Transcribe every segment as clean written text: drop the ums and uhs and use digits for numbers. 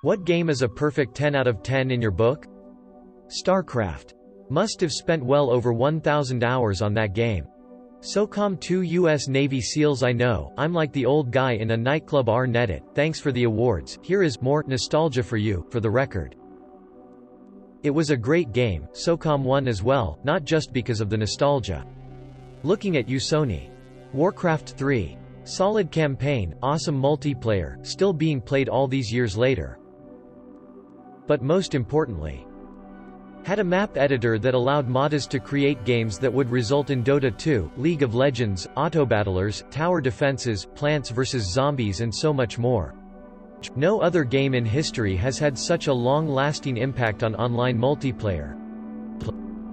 What game is a perfect 10 out of 10 in your book? StarCraft. Must have spent well over 1,000 hours on that game. SOCOM 2 U.S. Navy SEALs. I know, I'm like the old guy in a nightclub. Reddit, thanks for the awards. Here is more nostalgia for you, for the record. It was a great game, SOCOM 1 as well, not just because of the nostalgia. Looking at you, Sony. Warcraft 3. Solid campaign, awesome multiplayer, still being played all these years later. But most importantly, had a map editor that allowed modders to create games that would result in Dota 2, League of Legends, Autobattlers, Tower Defenses, Plants vs. Zombies and so much more. No other game in history has had such a long-lasting impact on online multiplayer.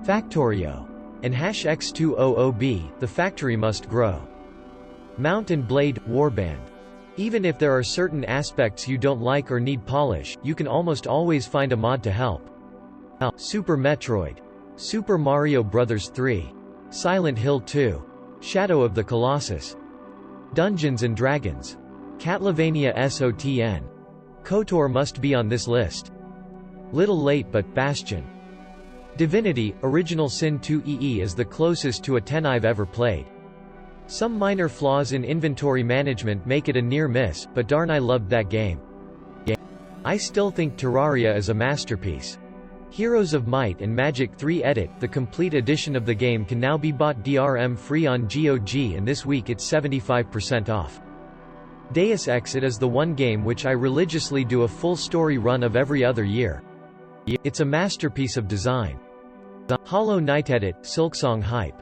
Factorio. And #X200B, the factory must grow. Mount and Blade, Warband. Even if there are certain aspects you don't like or need polish, you can almost always find a mod to help. Super Metroid. Super Mario Bros. 3. Silent Hill 2. Shadow of the Colossus. Dungeons & Dragons. Castlevania SOTN. KOTOR must be on this list. Little late but Bastion. Divinity, Original Sin 2 EE is the closest to a 10 I've ever played. Some minor flaws in inventory management make it a near miss, but darn I loved that game. I still think Terraria is a masterpiece. Heroes of Might and Magic 3 Edit, the complete edition of the game can now be bought DRM free on GOG and this week it's 75% off. Deus Ex. It is the one game which I religiously do a full story run of every other year. It's a masterpiece of design. Hollow Knight Edit, Silksong hype.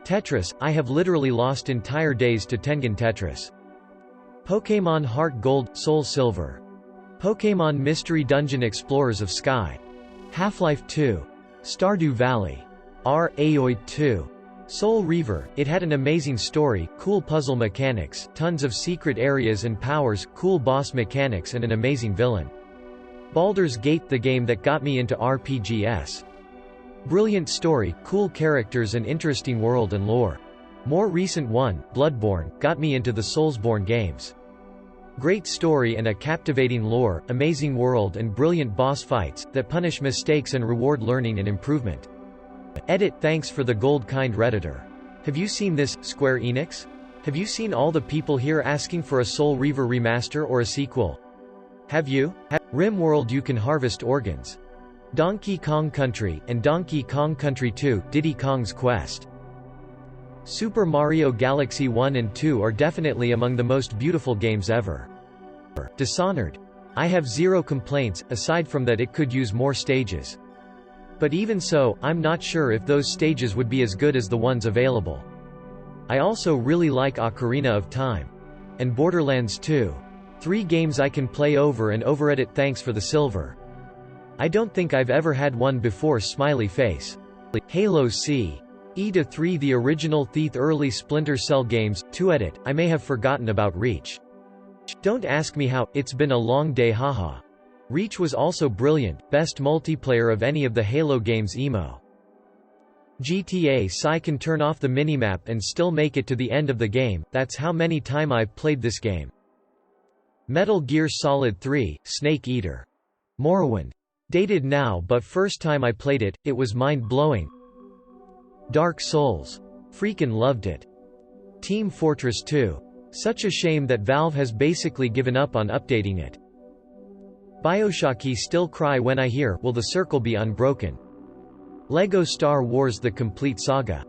Tetris, I have literally lost entire days to Tengen Tetris. Pokémon Heart Gold, Soul Silver. Pokémon Mystery Dungeon Explorers of Sky. Half-Life 2. Stardew Valley. Aoid 2. Soul Reaver, it had an amazing story, cool puzzle mechanics, tons of secret areas and powers, cool boss mechanics and an amazing villain. Baldur's Gate, the game that got me into RPGs. Brilliant story, cool characters and interesting world and lore. More recent one, Bloodborne, got me into the Soulsborne games. Great story and a captivating lore, amazing world and brilliant boss fights, that punish mistakes and reward learning and improvement. Edit, thanks for the gold kind Redditor. Have you seen this, Square Enix? Have you seen all the people here asking for a Soul Reaver remaster or a sequel? Have you? RimWorld, you can harvest organs. Donkey Kong Country, and Donkey Kong Country 2, Diddy Kong's Quest. Super Mario Galaxy 1 and 2 are definitely among the most beautiful games ever. Dishonored. I have zero complaints, aside from that it could use more stages. But even so, I'm not sure if those stages would be as good as the ones available. I also really like Ocarina of Time. And Borderlands 2. 3 games I can play over and over. Edit, thanks for the silver. I don't think I've ever had one before. Smiley face. Halo C. E3, the original Thief, early Splinter Cell games. 2 Edit, I may have forgotten about Reach. Don't ask me how, it's been a long day. Haha. Reach was also brilliant, best multiplayer of any of the Halo games. Emo. GTA Psy can turn off the minimap and still make it to the end of the game, that's how many time I've played this game. Metal Gear Solid 3, Snake Eater. Morrowind. Dated now but first time I played it, it was mind-blowing. Dark Souls. Freakin' loved it. Team Fortress 2. Such a shame that Valve has basically given up on updating it. BioShock. Still cry when I hear, will the circle be unbroken? LEGO Star Wars: The Complete Saga.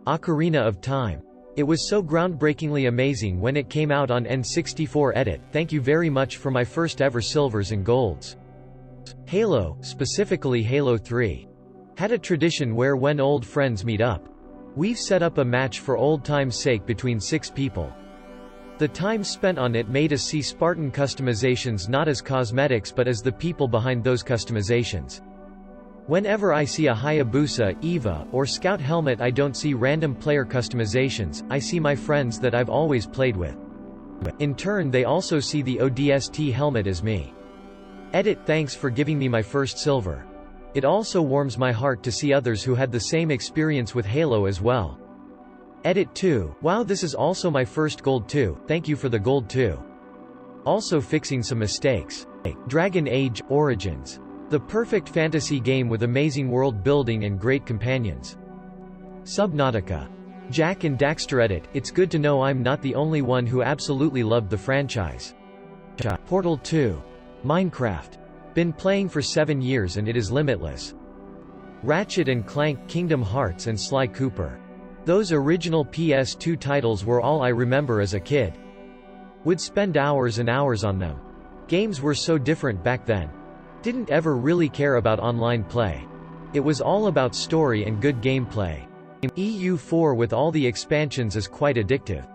Ocarina of Time. It was so groundbreakingly amazing when it came out on N64. Edit, thank you very much for my first ever silvers and golds. Halo, specifically Halo 3. Had a tradition where when old friends meet up, we've set up a match for old time's sake between 6 people. The time spent on it made us see Spartan customizations not as cosmetics but as the people behind those customizations. Whenever I see a Hayabusa, Eva, or Scout helmet, I don't see random player customizations, I see my friends that I've always played with. In turn they also see the ODST helmet as me. Edit, thanks for giving me my first silver. It also warms my heart to see others who had the same experience with Halo as well. Edit 2, wow, this is also my first gold too, thank you for the gold too. Also fixing some mistakes. Dragon Age – Origins. The perfect fantasy game with amazing world building and great companions. Subnautica. Jack and Daxter Edit. It's good to know I'm not the only one who absolutely loved the franchise. Portal 2. Minecraft. Been playing for 7 years and it is limitless. Ratchet & Clank, Kingdom Hearts and Sly Cooper. Those original PS2 titles were all I remember as a kid. Would spend hours and hours on them. Games were so different back then. Didn't ever really care about online play. It was all about story and good gameplay. EU4 with all the expansions is quite addictive.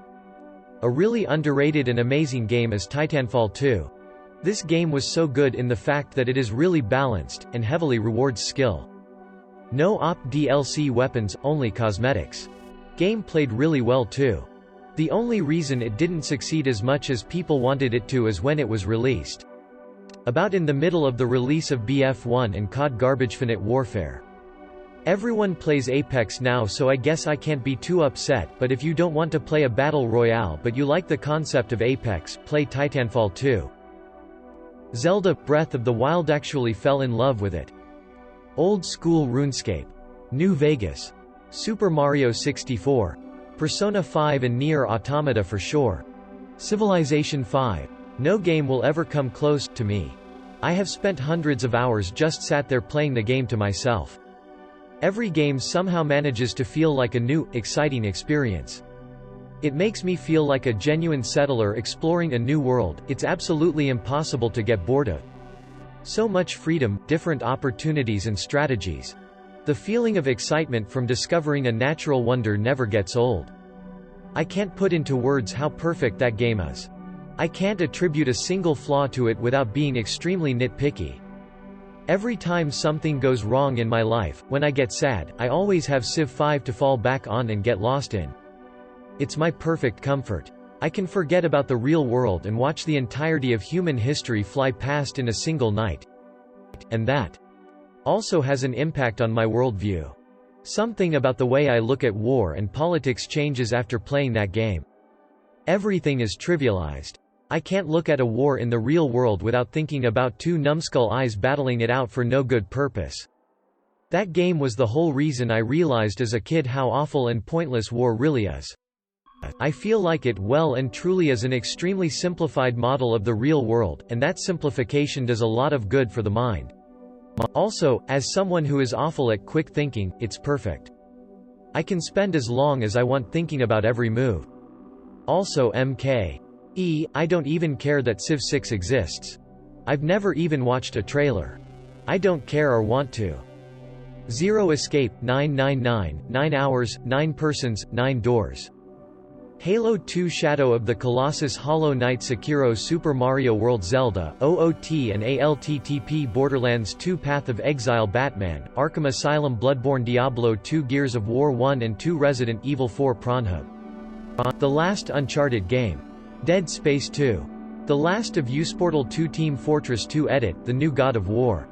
A really underrated and amazing game is Titanfall 2. This game was so good in the fact that it is really balanced, and heavily rewards skill. No OP DLC weapons, only cosmetics. Game played really well too. The only reason it didn't succeed as much as people wanted it to is when it was released. About in the middle of the release of BF1 and COD Garbagefinite Warfare. Everyone plays Apex now, so I guess I can't be too upset, but if you don't want to play a battle royale but you like the concept of Apex, play Titanfall 2. Zelda – Breath of the Wild. Actually fell in love with it. Old school RuneScape. New Vegas. Super Mario 64. Persona 5 and Nier Automata for sure. Civilization 5. No game will ever come close to me. I have spent hundreds of hours just sat there playing the game to myself. Every game somehow manages to feel like a new, exciting experience. It makes me feel like a genuine settler exploring a new world. It's absolutely impossible to get bored of. So much freedom, different opportunities and strategies. The feeling of excitement from discovering a natural wonder never gets old. I can't put into words how perfect that game is. I can't attribute a single flaw to it without being extremely nitpicky. Every time something goes wrong in my life, when I get sad, I always have Civ 5 to fall back on and get lost in. It's my perfect comfort. I can forget about the real world and watch the entirety of human history fly past in a single night. And that also has an impact on my worldview. Something about the way I look at war and politics changes after playing that game. Everything is trivialized. I can't look at a war in the real world without thinking about two numbskull eyes battling it out for no good purpose. That game was the whole reason I realized as a kid how awful and pointless war really is. I feel like it well and truly is an extremely simplified model of the real world, and that simplification does a lot of good for the mind. Also, as someone who is awful at quick thinking, it's perfect. I can spend as long as I want thinking about every move. Also I don't even care that Civ 6 exists. I've never even watched a trailer. I don't care or want to. Zero Escape, 999, 9 hours, 9 persons, 9 doors. Halo 2 Shadow of the Colossus Hollow Knight Sekiro Super Mario World Zelda, OOT and ALTTP Borderlands 2 Path of Exile Batman, Arkham Asylum Bloodborne Diablo 2 Gears of War 1 and 2 Resident Evil 4 Pornhub. The last Uncharted game. Dead Space 2. The Last of Us Portal 2 Team Fortress 2 Edit, The New God of War.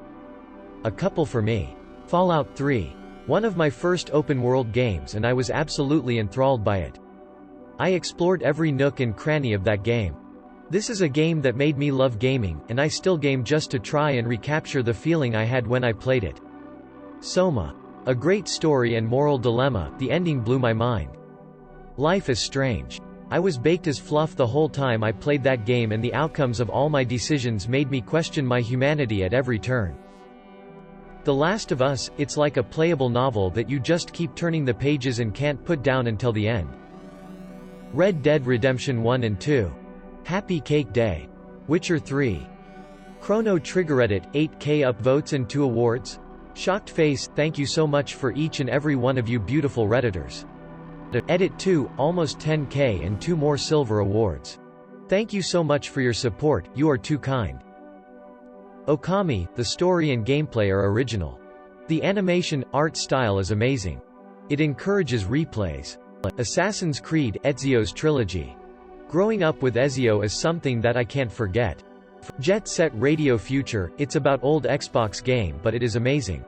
A couple for me. Fallout 3. One of my first open-world games and I was absolutely enthralled by it. I explored every nook and cranny of that game. This is a game that made me love gaming, and I still game just to try and recapture the feeling I had when I played it. Soma. A great story and moral dilemma, the ending blew my mind. Life is Strange. I was baked as fluff the whole time I played that game and the outcomes of all my decisions made me question my humanity at every turn. The Last of Us, it's like a playable novel that you just keep turning the pages and can't put down until the end. Red Dead Redemption 1 and 2. Happy Cake Day. Witcher 3. Chrono Trigger Edit, 8K upvotes and 2 awards. Shocked Face, thank you so much for each and every one of you beautiful Redditors. Edit 2, almost 10K and 2 more silver awards. Thank you so much for your support, you are too kind. Okami, the story and gameplay are original. The animation, art style is amazing. It encourages replays. Assassin's Creed, Ezio's trilogy. Growing up with Ezio is something that I can't forget. Jet Set Radio Future, it's about old Xbox game but it is amazing.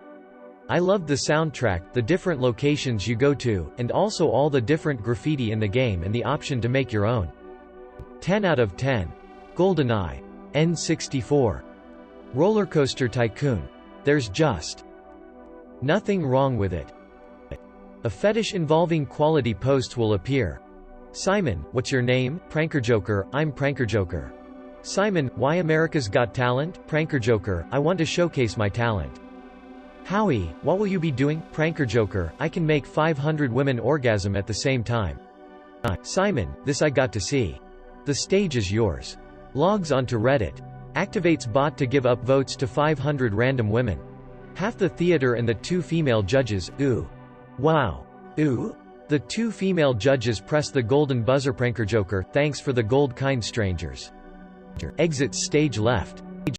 I loved the soundtrack, the different locations you go to, and also all the different graffiti in the game and the option to make your own. 10 out of 10. GoldenEye. N64. Rollercoaster tycoon. There's just nothing wrong with it. A fetish involving quality posts will appear. Simon, what's your name? Prankerjoker, I'm Prankerjoker. Simon, why America's Got Talent? Prankerjoker, I want to showcase my talent. Howie, what will you be doing? Prankerjoker, I can make 500 women orgasm at the same time. Simon, this I got to see. The stage is yours. Logs onto Reddit. Activates bot to give up votes to 500 random women. Half the theater and the 2 female judges, ooh. Wow. Ooh. The 2 female judges press the golden buzzer. Prankerjoker, thanks for the gold, kind strangers. Exits stage left.